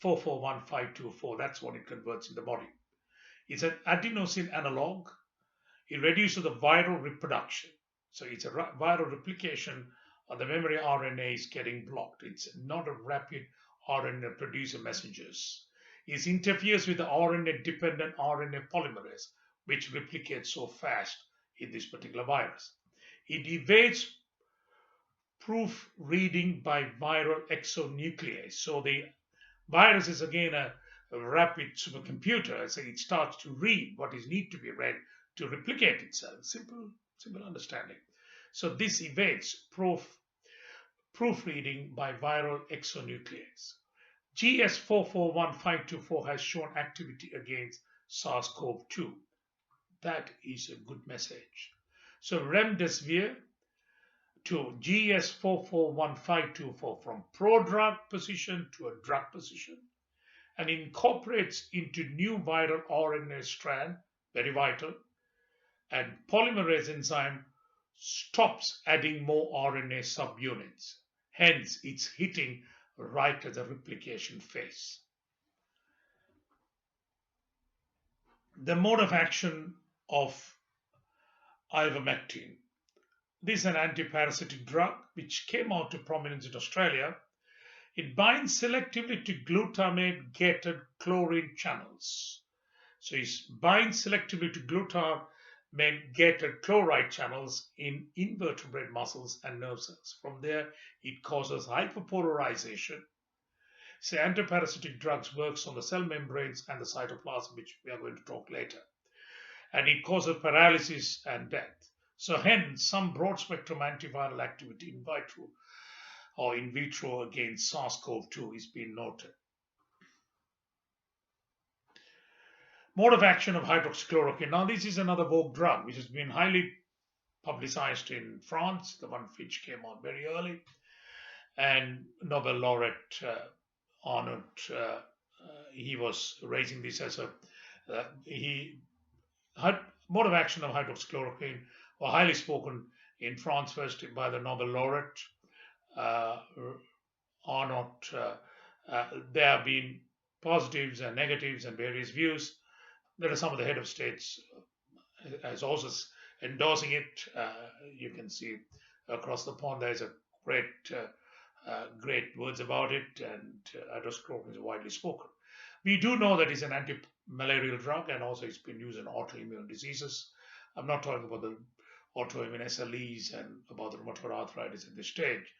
441524. That's what it converts in the body. It's an adenosine analog. It reduces the viral reproduction. So it's a viral replication of the memory RNA is getting blocked. It's not a rapid RNA producer messengers. It interferes with the RNA-dependent RNA polymerase, which replicates so fast in this particular virus. It evades proofreading by viral exonuclease. So the virus is again a rapid supercomputer. So it starts to read what is need to be read to replicate itself. Simple understanding. So this evades proofreading by viral exonuclease. GS441524 has shown activity against SARS-CoV-2. That is a good message. So remdesivir to GS441524 from pro-drug position to a drug position and incorporates into new viral RNA strand, very vital, and polymerase enzyme stops adding more RNA subunits. Hence, it's hitting right at the replication phase. The mode of action of ivermectin. This is an antiparasitic drug which came out to prominence in Australia. It binds selectively to glutamate-gated chlorine channels. So it binds selectively to glutamate-gated chloride channels in invertebrate muscles and nerve cells. From there, it causes hyperpolarization. So antiparasitic drugs works on the cell membranes and the cytoplasm, which we are going to talk later. And it causes paralysis and death. So hence, some broad-spectrum antiviral activity in vitro or in vitro against SARS-CoV-2 is being noted. Mode of action of hydroxychloroquine. Now, this is another vogue drug which has been highly publicized in France, the one which came out very early. And Nobel laureate Arnaud, he was raising this as a mode of action of hydroxychloroquine, or highly spoken in France first by the Nobel laureate Arnaud. There have been positives and negatives and various views. There are some of the head of states as also endorsing it. You can see across the pond there is a great words about it, and hydroxychloroquine is widely spoken. We do know that it's an anti-malarial drug, and also it's been used in autoimmune diseases. I'm not talking about the autoimmune SLEs and about the rheumatoid arthritis at this stage,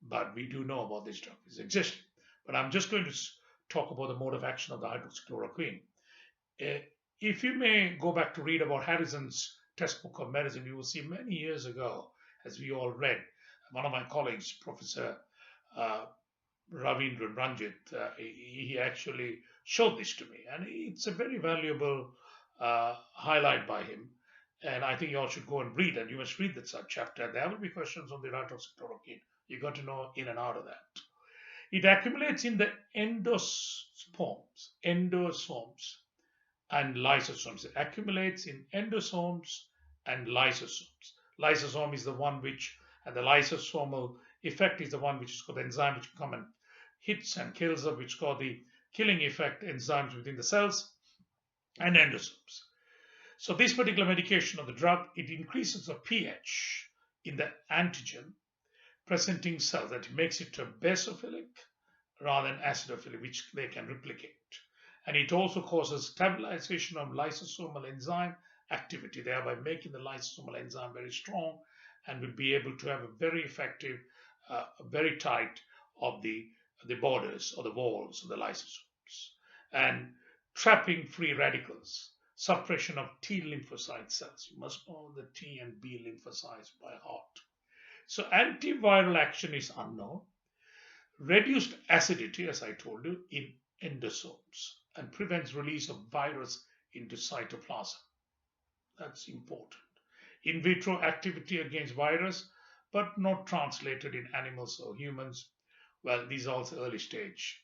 but we do know about this drug is existing. But I'm just going to talk about the mode of action of the hydroxychloroquine. If you may go back to read about Harrison's textbook of medicine, you will see many years ago, as we all read, one of my colleagues, Professor Ravindran Ranjit, he actually showed this to me, and it's a very valuable highlight by him. And I think you all should go and read, and you must read that chapter. There will be questions on the hydroxychloroquine. You got to know in and out of that. It accumulates in the endosomes and lysosomes. It accumulates in endosomes and lysosomes. Lysosome is the one which, and the lysosomal effect is the one which is called the enzyme which come and hits and kills them, which is called the killing effect enzymes within the cells and endosomes. So this particular medication of the drug, it increases the pH in the antigen presenting cell, that makes it a basophilic rather than acidophilic, which they can replicate. And it also causes stabilization of lysosomal enzyme activity, thereby making the lysosomal enzyme very strong and will be able to have a very effective, very tight of the borders or the walls of the lysosomes, and trapping free radicals, suppression of T lymphocyte cells. You must know the T and B lymphocytes by heart. So antiviral action is unknown. Reduced acidity, as I told you, in endosomes, and prevents release of virus into cytoplasm. That's important. In vitro activity against virus, but not translated in animals or humans. Well, these are also early stage.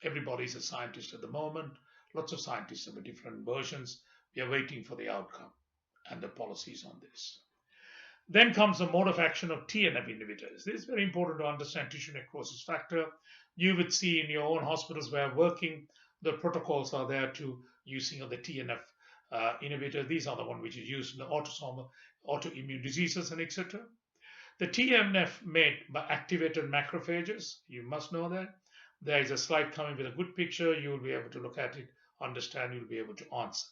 Everybody is a scientist at the moment. Lots of scientists have different versions. We are waiting for the outcome and the policies on this. Then comes the mode of action of TNF inhibitors. This is very important to understand tissue necrosis factor. You would see in your own hospitals where working, the protocols are there to using of the TNF inhibitor. These are the ones which is used in the autosomal autoimmune diseases and etc. The TNF made by activated macrophages. You must know that. There is a slide coming with a good picture. You will be able to look at it, understand, you'll be able to answer.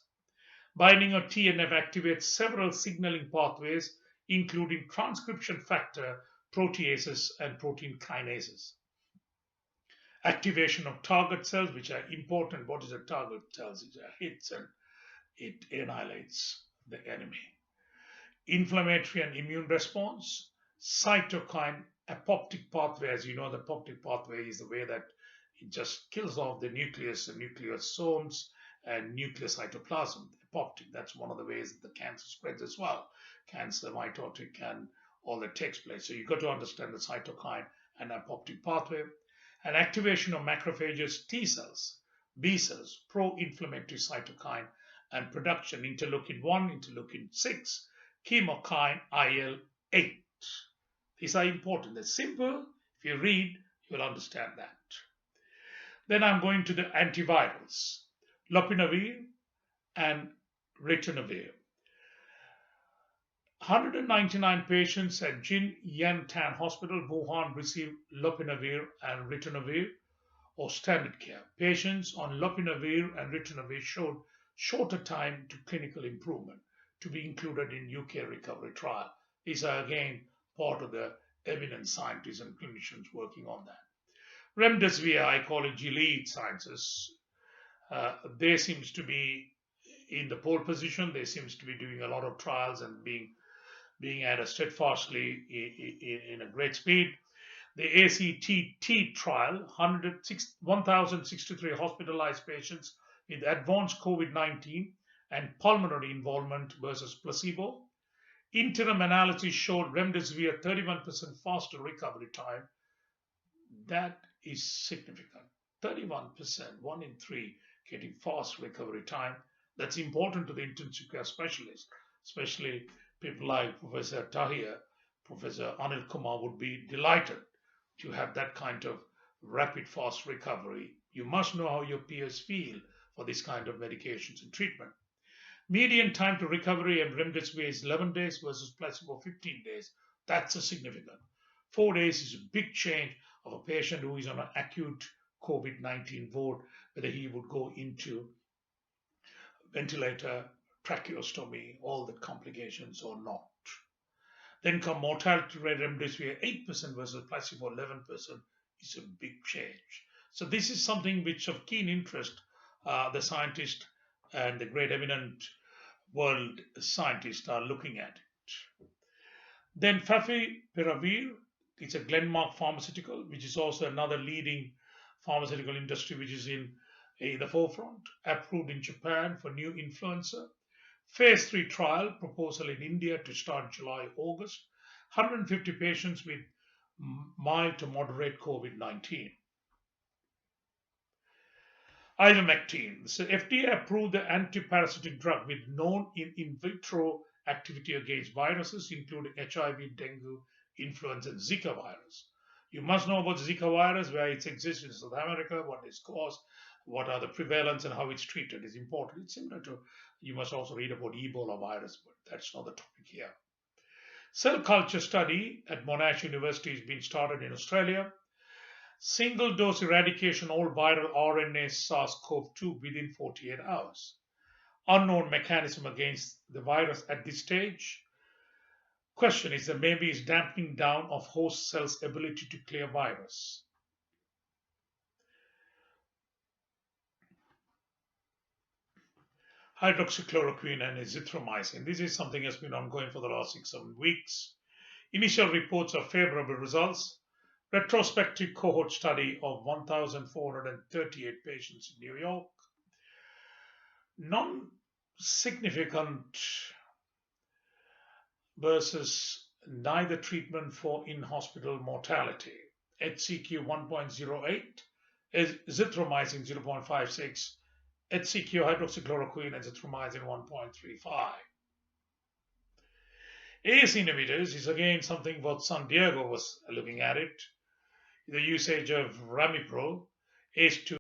Binding of TNF activates several signaling pathways, including transcription factor, proteases, and protein kinases. Activation of target cells, which are important. What is a target cells? It hits and it annihilates the enemy. Inflammatory and immune response, cytokine apoptic pathway. As you know, the apoptic pathway is the way that it just kills off the nucleus, the nucleosomes, and nuclear cytoplasm. Apoptic, that's one of the ways that the cancer spreads as well. Cancer, mitotic, and all that takes place. So you've got to understand the cytokine and apoptic pathway. And activation of macrophages, T cells, B cells, pro-inflammatory cytokine, and production interleukin 1, interleukin 6, chemokine, IL-8. These are important. They're simple. If you read, you will understand that. Then I'm going to the antivirals, lopinavir and ritonavir. 199 patients at Jin Yantan Hospital, Wuhan, received lopinavir and ritonavir or standard care. Patients on lopinavir and ritonavir showed shorter time to clinical improvement to be included in UK recovery trial. These are again part of the eminent scientists and clinicians working on that. Remdesivir, I call it Gilead Sciences. They seems to be in the pole position. They seems to be doing a lot of trials and being at a steadfastly in a great speed. The ACTT trial, 1,063 hospitalized patients with advanced COVID-19 and pulmonary involvement versus placebo. Interim analysis showed remdesivir 31% faster recovery time. That is significant. 31%, 1 in 3 getting fast recovery time. That's important to the intensive care specialists, especially people like Professor Tahir, Professor Anil Kumar would be delighted to have that kind of rapid, fast recovery. You must know how your peers feel for this kind of medications and treatment. Median time to recovery of remdesivir is 11 days versus placebo 15 days. That's a significant. 4 days is a big change of a patient who is on an acute COVID-19 ward, whether he would go into ventilator, tracheostomy, all the complications or not. Then come mortality rate, remdesivir 8% versus placebo 11% is a big change. So this is something which of keen interest the scientists and the great eminent world scientists are looking at it. Then favipiravir, it's a Glenmark pharmaceutical, which is also another leading pharmaceutical industry which is in the forefront, approved in Japan for new influenza. Phase 3 trial proposal in India to start July, August. 150 patients with mild to moderate COVID-19. Ivermectin. So FDA approved the antiparasitic drug with known in vitro activity against viruses, including HIV, dengue, influenza, and Zika virus. You must know about the Zika virus, where it exists in South America, what is caused, what are the prevalence, and how it's treated is important. It's similar to, you must also read about Ebola virus, but that's not the topic here. Cell culture study at Monash University has been started in Australia. Single dose eradication all viral RNA SARS-CoV-2 within 48 hours. Unknown mechanism against the virus at this stage. Question is that maybe it's dampening down of host cells' ability to clear virus. Hydroxychloroquine and azithromycin. This is something that's been ongoing for the last 6-7 weeks. Initial reports of favorable results. Retrospective cohort study of 1,438 patients in New York. Non-significant versus neither treatment for in-hospital mortality. HCQ 1.08, azithromycin 0.56, HCQ hydroxychloroquine, azithromycin 1.35. ACE inhibitors is again something what San Diego was looking at it. The usage of Ramipro, ACE2